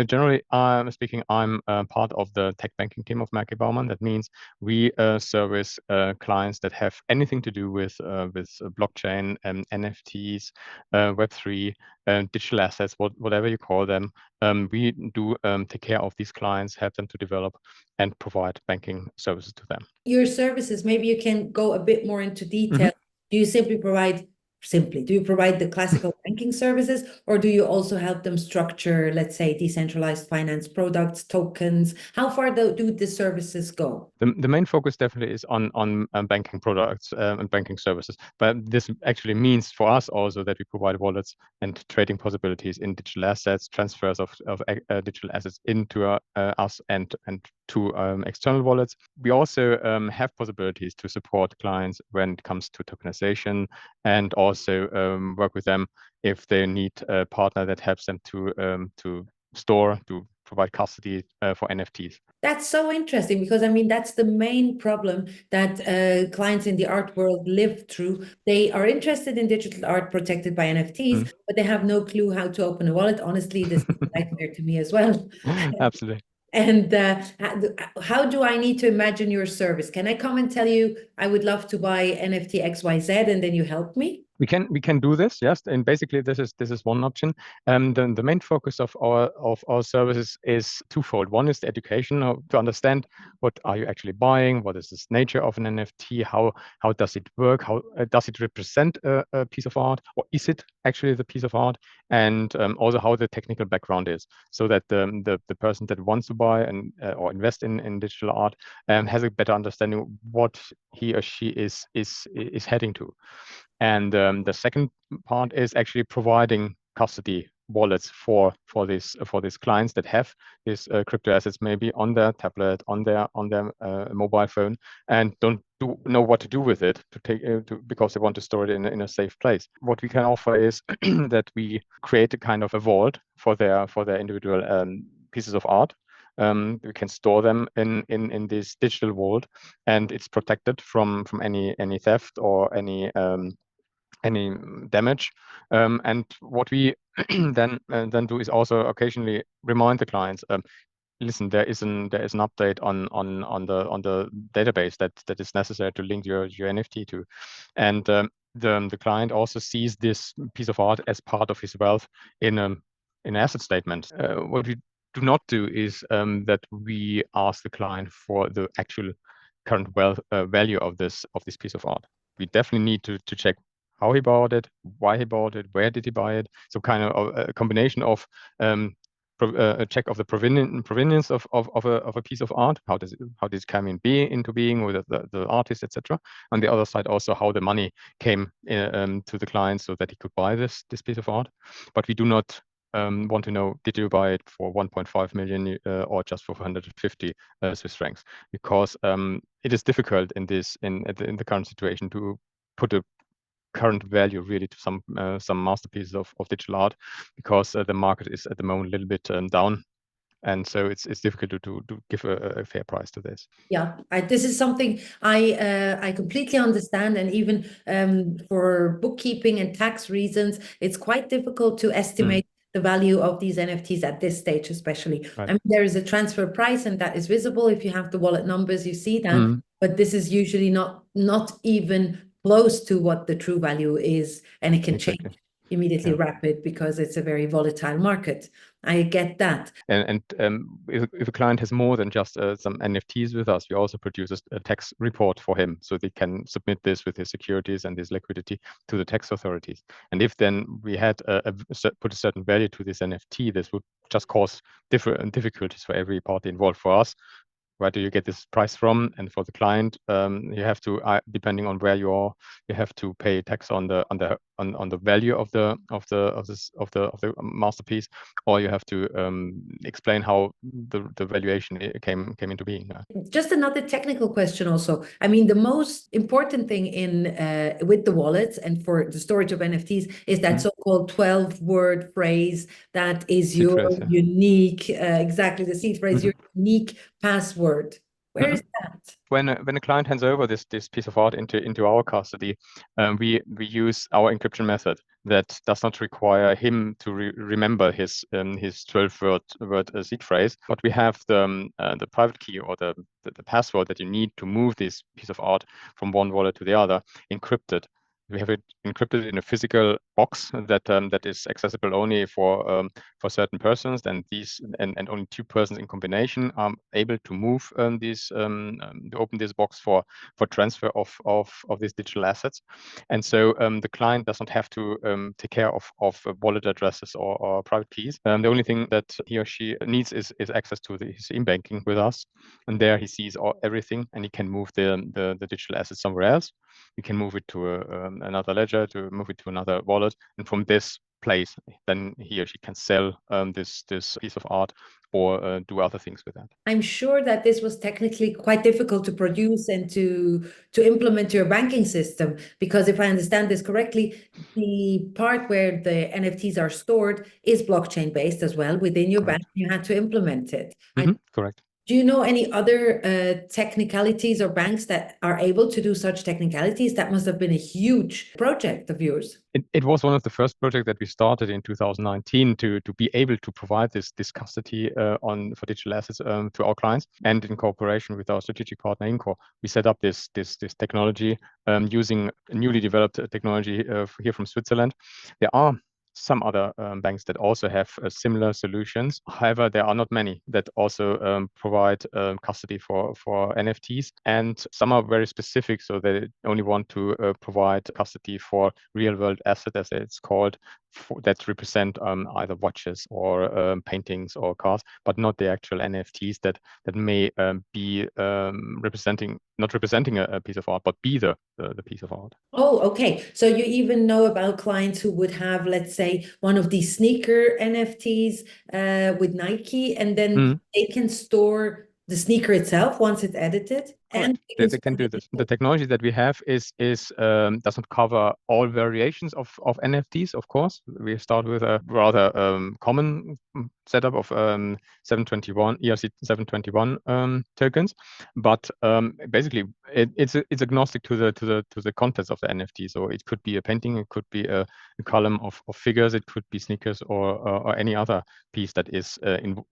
generally, speaking, I'm part of the tech banking team of Maerki Baumann. That means we service clients that have anything to do with blockchain, NFTs, Web3, digital assets, whatever you call them. We do take care of these clients, help them to develop, and provide banking services to them. Your services, maybe you can go a bit more into detail. Do you do you provide the classical banking services, or do you also help them structure, let's say, decentralized finance products, tokens? How far do the services go? The main focus definitely is on banking products and banking services, but this actually means for us also that we provide wallets and trading possibilities in digital assets, transfers of digital assets into us and to external wallets. We also have possibilities to support clients when it comes to tokenization, and also work with them if they need a partner that helps them to store, to provide custody for NFTs. That's so interesting, because I mean, that's the main problem that clients in the art world live through. They are interested in digital art protected by NFTs, but they have no clue how to open a wallet. Honestly, this is a nightmare to me as well. Absolutely. And how do I need to imagine your service? Can I come and tell you, I would love to buy NFT XYZ, and then you help me? We can do this, yes, and basically this is one option. The main focus of our services is twofold. One is the education to understand what are you actually buying, what is this nature of an NFT, how does it work, how does it represent a piece of art, or is it actually the piece of art, and also how the technical background is, so that the person that wants to buy and or invest in digital art has a better understanding what he or she is heading to. And the second part is actually providing custody wallets for these clients that have these crypto assets maybe on their tablet, on their mobile phone, and don't know what to do with it because they want to store it in a safe place. What we can offer is that we create a kind of a vault for their individual pieces of art. We can store them in this digital vault, and it's protected from any theft or any damage. And what we then do is also occasionally remind the clients, listen, there is an update on the database that is necessary to link your NFT to, and the client also sees this piece of art as part of his wealth in an asset statement. What we do not do is that we ask the client for the actual current value of this piece of art. We definitely need to check how he bought it, why he bought it, where did he buy it. So kind of a combination of a check of the provenience of a piece of art, how does it come into being with the artist, etc. On the other side, also how the money came to the client so that he could buy this piece of art. But we do not want to know, did you buy it for 1.5 million or just for 150 Swiss francs? Because it is difficult in the current situation to put a current value really to some masterpieces of digital art, because the market is at the moment a little bit down, and so it's difficult to give a fair price to this. Yeah, this is something I completely understand, and even for bookkeeping and tax reasons, it's quite difficult to estimate the value of these NFTs at this stage, especially. Right. I mean, there is a transfer price, and that is visible. If you have the wallet numbers, you see that, but this is usually not even close to what the true value is, and it can change immediately rapid, because it's a very volatile market. I get that. And if a client has more than just some NFTs with us, we also produce a tax report for him, so they can submit this with his securities and his liquidity to the tax authorities. And if then we had put a certain value to this NFT, this would just cause different difficulties for every party involved. For us, where do you get this price from? And for the client, you have to, depending on where you are, you have to pay tax on the value of the masterpiece, or you have to explain how the valuation came into being. Just another technical question also. I mean, the most important thing with the wallets and for the storage of NFTs is that so-called 12-word phrase that is your unique, exactly, the seed phrase, your unique password. Where is that? When a client hands over this piece of art into our custody, we use our encryption method that does not require him to remember his 12-word seed phrase, but we have the private key or the password that you need to move this piece of art from one wallet to the other encrypted. We have it encrypted in a physical box that is accessible only for certain persons, and only 2 persons in combination are able to move to open this box for transfer of these digital assets. And so the client does not have to take care of wallet addresses or private keys. The only thing that he or she needs is access to his in-banking with us, and there he sees everything, and he can move the digital assets somewhere else. You can move it to another ledger, to move it to another wallet, and from this place, then he or she can sell this piece of art or do other things with that. I'm sure that this was technically quite difficult to produce and to implement your banking system, because if I understand this correctly, the part where the NFTs are stored is blockchain based as well within your bank. You had to implement it. Correct. Do you know any other technicalities or banks that are able to do such technicalities? That must have been a huge project of yours. It was one of the first projects that we started in 2019 to be able to provide this custody for digital assets to our clients, and in cooperation with our strategic partner Inco, we set up this technology using newly developed technology here from Switzerland. There are some other banks that also have similar solutions. However, there are not many that also provide custody for NFTs, and some are very specific, so they only want to provide custody for real-world asset, as it's called, that represent either watches or paintings or cars, but not the actual NFTs that may be not representing a piece of art, but be the piece of art. Oh, okay. So you even know about clients who would have, let's say, one of these sneaker NFTs with Nike, and then they can store the sneaker itself once it's edited. And they can do this. The technology that we have doesn't cover all variations of NFTs, of course. We start with a rather common setup of 721 ERC 721 tokens, but basically it's agnostic to the contents of the NFT. So it could be a painting, it could be a column of figures, it could be sneakers or any other piece that is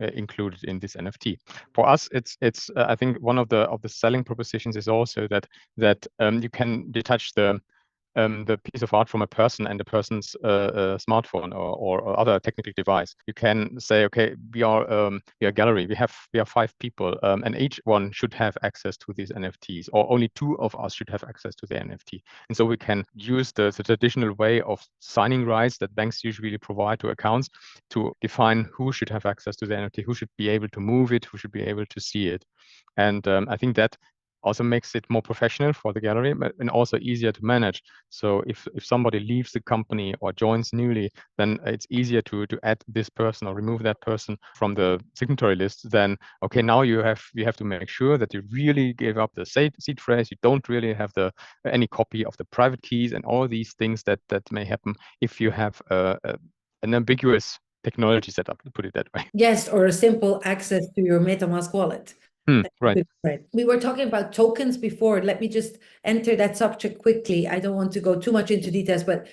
included in this NFT. For us, it's I think one of the selling propositions is also that you can detach the piece of art from a person and a person's smartphone or other technical device. You can say, okay, we are a gallery. We have 5 people, and each one should have access to these NFTs, or only 2 of us should have access to the NFT. And so we can use the traditional way of signing rights that banks usually provide to accounts to define who should have access to the NFT, who should be able to move it, who should be able to see it. And I think that also makes it more professional for the gallery, and also easier to manage. So if somebody leaves the company or joins newly, then it's easier to add this person or remove that person from the signatory list. Then, okay, now you have to make sure that you really give up the seed phrase. You don't really have any copy of the private keys and all these things that may happen if you have an ambiguous technology setup, to put it that way. Yes, or a simple access to your MetaMask wallet. Right. We were talking about tokens before. Let me just enter that subject quickly. I don't want to go too much into details, but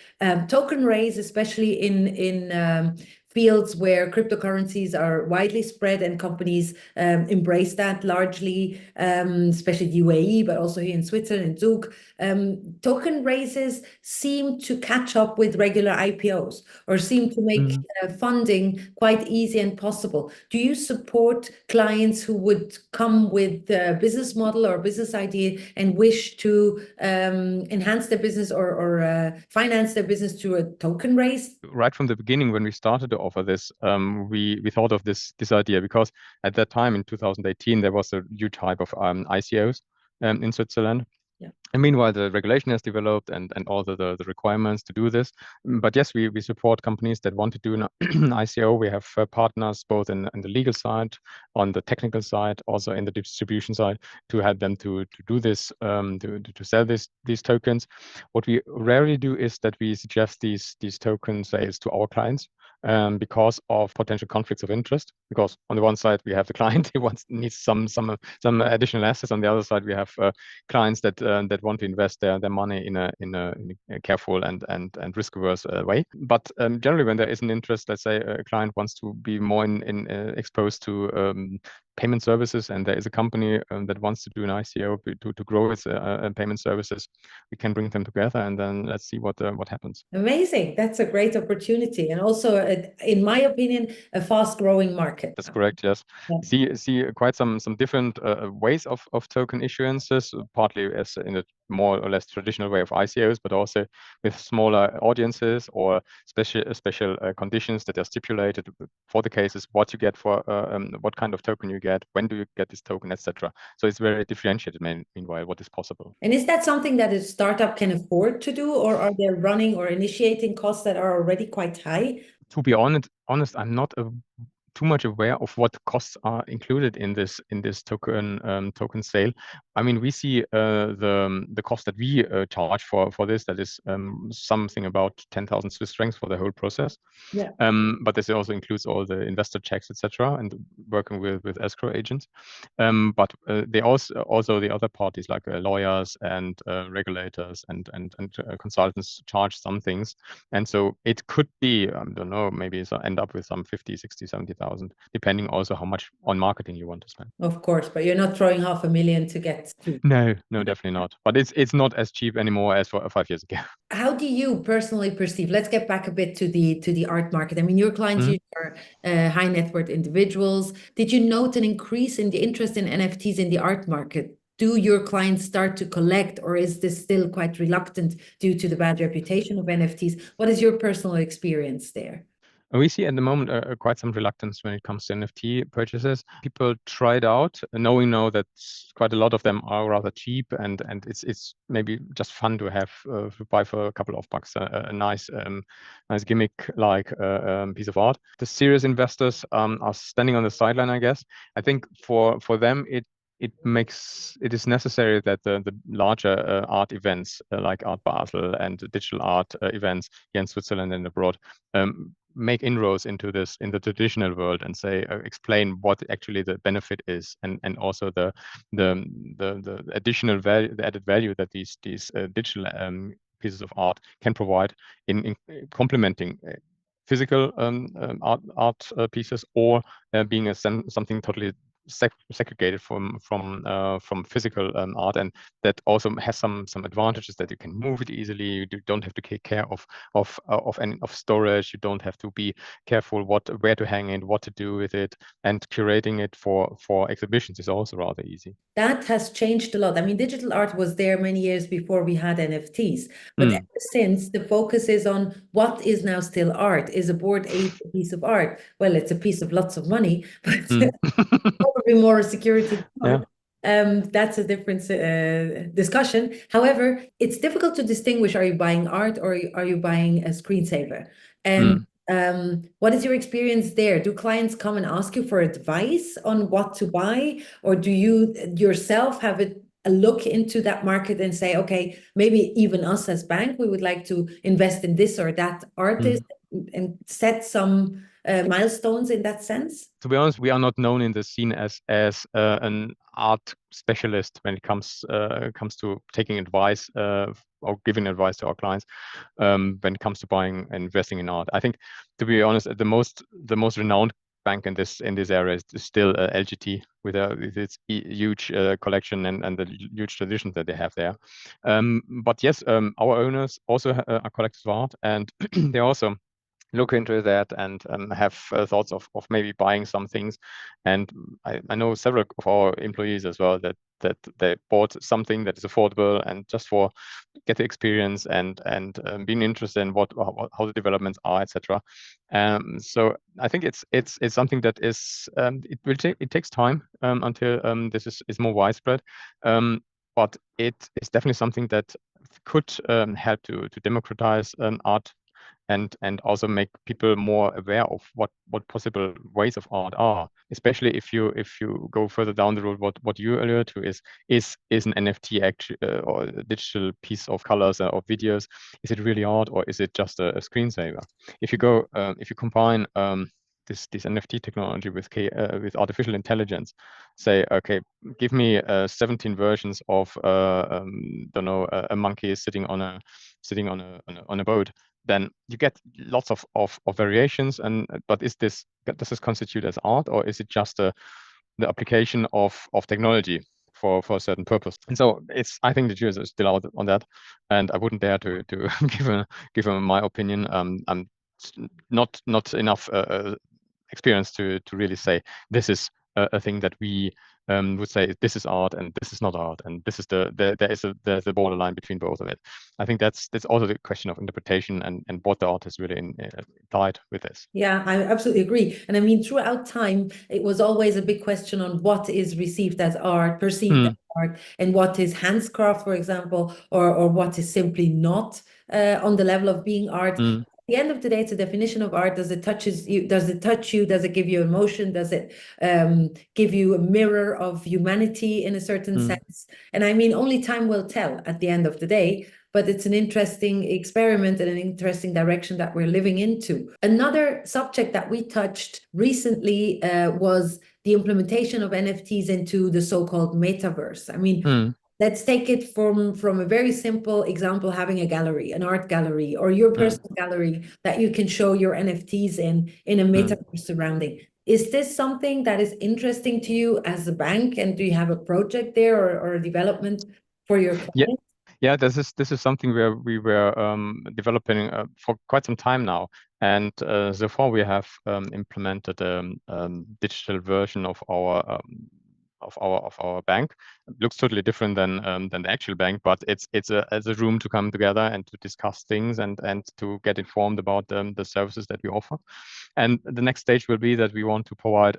token raise, especially in fields where cryptocurrencies are widely spread and companies embrace that largely, especially the UAE, but also here in Switzerland, in Zug. Token raises seem to catch up with regular IPOs, or seem to make funding quite easy and possible. Do you support clients who would come with a business model or business idea and wish to enhance their business or finance their business through a token raise? Right from the beginning, when we started to offer this, we thought of this idea, because at that time in 2018 there was a huge hype of ICOs in Switzerland. Yeah. And meanwhile, the regulation has developed and all the requirements to do this. But yes, we support companies that want to do an ICO. We have partners both in the legal side, on the technical side, also in the distribution side, to help them to do this, to sell these tokens. What we rarely do is that we suggest these token sales to our clients. Because of potential conflicts of interest. Because on the one side we have the client who needs some additional assets. On the other side we have clients that want to invest their money in a careful and risk averse way. But generally, when there is an interest, let's say a client wants to be more exposed to payment services, and there is a company that wants to do an ICO to grow its payment services, we can bring them together, and then let's see what happens. Amazing. That's a great opportunity, and also, in my opinion, a fast-growing market. That's correct. Yes. Yeah. See quite some different ways of token issuances, partly as in a more or less traditional way of ICOs, but also with smaller audiences or special conditions that are stipulated for the cases, what you get for what kind of token you get, when do you get this token, etc. So it's very differentiated. Meanwhile, what is possible. And is that something that a startup can afford to do, or are there running or initiating costs that are already quite high? To be honest, I'm not too much aware of what costs are included in this token sale. I mean, we see the cost that we charge for this, that is something about 10,000 Swiss francs for the whole process. Yeah. But this also includes all the investor checks, etc., and working with escrow agents. But they also the other parties like lawyers and regulators and consultants charge some things, and so it could be I don't know, maybe end up with some 50, 60, 70,000, depending also how much on marketing you want to spend. Of course, but you're not throwing 500,000 to get to. No, definitely not. But it's not as cheap anymore as for 5 years ago. How do you personally perceive? Let's get back a bit to the art market. I mean, your clients are high net worth individuals. Did you note an increase in the interest in NFTs in the art market? Do your clients start to collect, or is this still quite reluctant due to the bad reputation of NFTs? What is your personal experience there? We see at the moment quite some reluctance when it comes to NFT purchases. People try it out, knowing now that quite a lot of them are rather cheap, and it's maybe just fun to have to buy for a couple of bucks a nice gimmick like piece of art. The serious investors are standing on the sideline, I guess. I think for them it is necessary that the larger art events like Art Basel and digital art events here in Switzerland and abroad make inroads into the traditional world and say explain what actually the benefit is, and also the additional value, the added value that these digital pieces of art can provide in complementing physical art pieces, or being something totally segregated from physical art, and that also has some advantages, that you can move it easily. You don't have to take care of storage. You don't have to be careful where to hang it, what to do with it, and curating it for exhibitions is also rather easy. That has changed a lot. I mean, digital art was there many years before we had NFTs, but ever since, the focus is on what is now still art. Is a Bored Ape a piece of art? Well, it's a piece of lots of money, but probably more security. Yeah. That's a different discussion. However, it's difficult to distinguish, are you buying art or are you buying a screensaver? And what is your experience there? Do clients come and ask you for advice on what to buy, or do you yourself have a look into that market and say, okay, maybe even us as bank, we would like to invest in this or that artist, and set some milestones in that sense? To be honest, we are not known in the scene as an art specialist when it comes to taking advice or giving advice to our clients when it comes to buying and investing in art. I think, to be honest, the most renowned bank in this area is still LGT with its huge collection and the huge traditions that they have there. But yes, our owners also are collectors of art, and they also look into that and have thoughts of maybe buying some things. And I know several of our employees as well that they bought something that is affordable and just for get the experience and being interested in how the developments are, etc. So I think it's something that is it takes time until this is more widespread. but it is definitely something that could help to democratize art and also make people more aware of what possible ways of art are. Especially if you go further down the road, what you alluded to is an NFT or a digital piece of colors or videos. Is it really art, or is it just a screensaver? If you combine this NFT technology with artificial intelligence, say, okay, give me 17 versions of don't know, a monkey sitting on a boat, then you get lots of variations. But does this constitute as art, or is it just the application of technology for a certain purpose? And so I think the jury is still out on that, and I wouldn't dare to give my opinion. I'm not enough experience to really say this is a thing that we would say this is art and this is not art, and this is there's a borderline between both of it. I think that's also the question of interpretation and what the artist really implied with this. Yeah, I absolutely agree. And I mean, throughout time, it was always a big question on what is received as art, perceived as art, and what is handcraft, for example, or what is simply not on the level of being art. At the end of the day, it's a definition of art. Does it touch you? Does it touch you? Does it give you emotion? Does it give you a mirror of humanity in a certain sense? And I mean, only time will tell at the end of the day. But it's an interesting experiment and an interesting direction that we're living into. Another subject that we touched recently was the implementation of NFTs into the so-called metaverse. I mean, let's take it from a very simple example, having a gallery, an art gallery, or your personal gallery that you can show your NFTs in a metaverse surrounding. Is this something that is interesting to you as a bank? And do you have a project there or a development for your clients? Yeah, this is something where we were developing for quite some time now, and so far we have implemented a digital version of our bank. It looks totally different than the actual bank, but it's a room to come together and to discuss things and to get informed about the services that we offer. And the next stage will be that we want to provide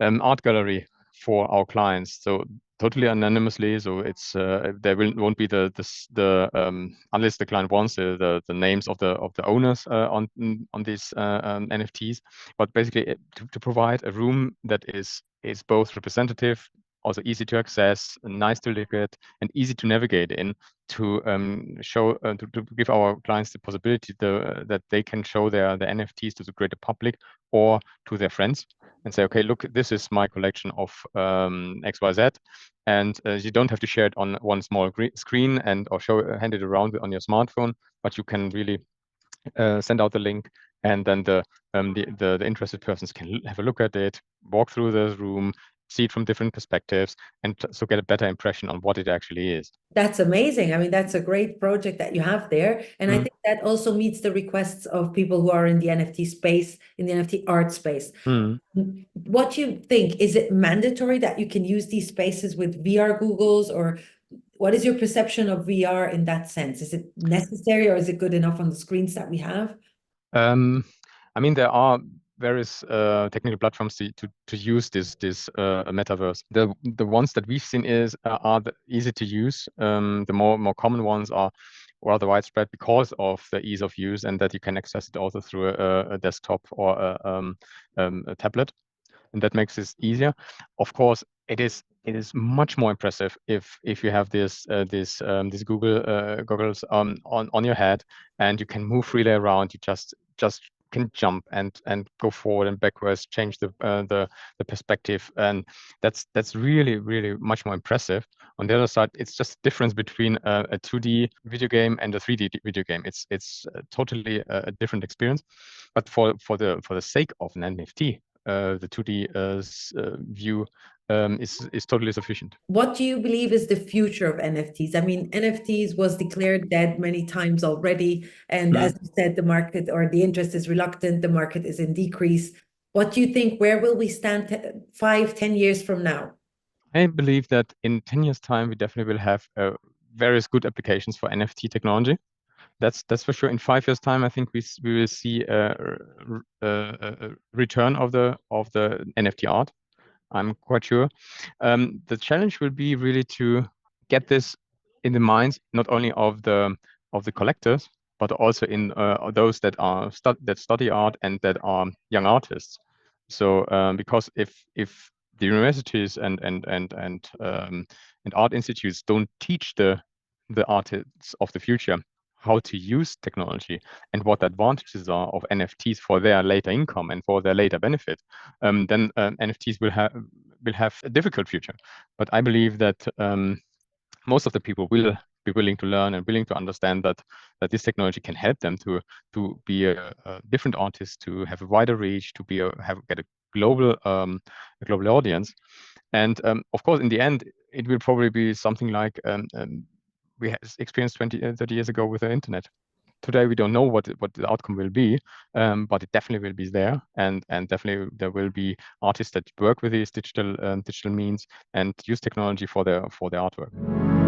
art gallery for our clients, so totally anonymously. So it's there won't be the unless the client wants the names of the owners on these NFTs, but basically to provide a room that is both representative, also easy to access, nice to look at, and easy to navigate in, to show to give our clients the possibility that they can show their NFTs to the greater public or to their friends and say, okay, look, this is my collection of XYZ, and you don't have to share it on one small screen or hand it around on your smartphone, but you can really send out the link, and then the interested persons can have a look at it, walk through the room, see it from different perspectives, and so get a better impression on what it actually is. That's amazing. I mean, that's a great project that you have there. And I think that also meets the requests of people who are in the NFT space, in the NFT art space. What do you think? Is it mandatory that you can use these spaces with VR goggles, or what is your perception of VR in that sense? Is it necessary, or is it good enough on the screens that we have? I mean, there are various technical platforms to use this metaverse. The ones that we've seen are easy to use. The more common ones are rather widespread because of the ease of use, and that you can access it also through a desktop or a tablet, and that makes this easier. Of course, it is much more impressive if you have this Google goggles on your head, and you can move freely around. You just can jump and go forward and backwards, change the perspective, and that's really much more impressive. On the other side, it's just a difference between a 2D video game and a 3D video game. It's totally a different experience, but for the sake of an NFT, the 2D view is totally sufficient. What do you believe is the future of NFTs? I mean, NFTs was declared dead many times already. And as you said, the market or the interest is reluctant, the market is in decrease. What do you think? Where will we stand 5-10 years from now? I believe that in 10 years' time, we definitely will have various good applications for NFT technology. That's for sure. In 5 years' time, I think we will see a return of the NFT art. I'm quite sure. The challenge will be really to get this in the minds not only of the collectors, but also in those that are that study art and that are young artists. So because if the universities and art institutes don't teach the artists of the future how to use technology and what the advantages are of NFTs for their later income and for their later benefit, then NFTs will have a difficult future. But I believe that most of the people will be willing to learn and willing to understand that this technology can help them to be a different artist, to have a wider reach, to be get a global audience. And of course, in the end, it will probably be something like we experienced 30 years ago with the internet. Today we don't know what the outcome will be, but it definitely will be there, and definitely there will be artists that work with these digital means and use technology for their artwork.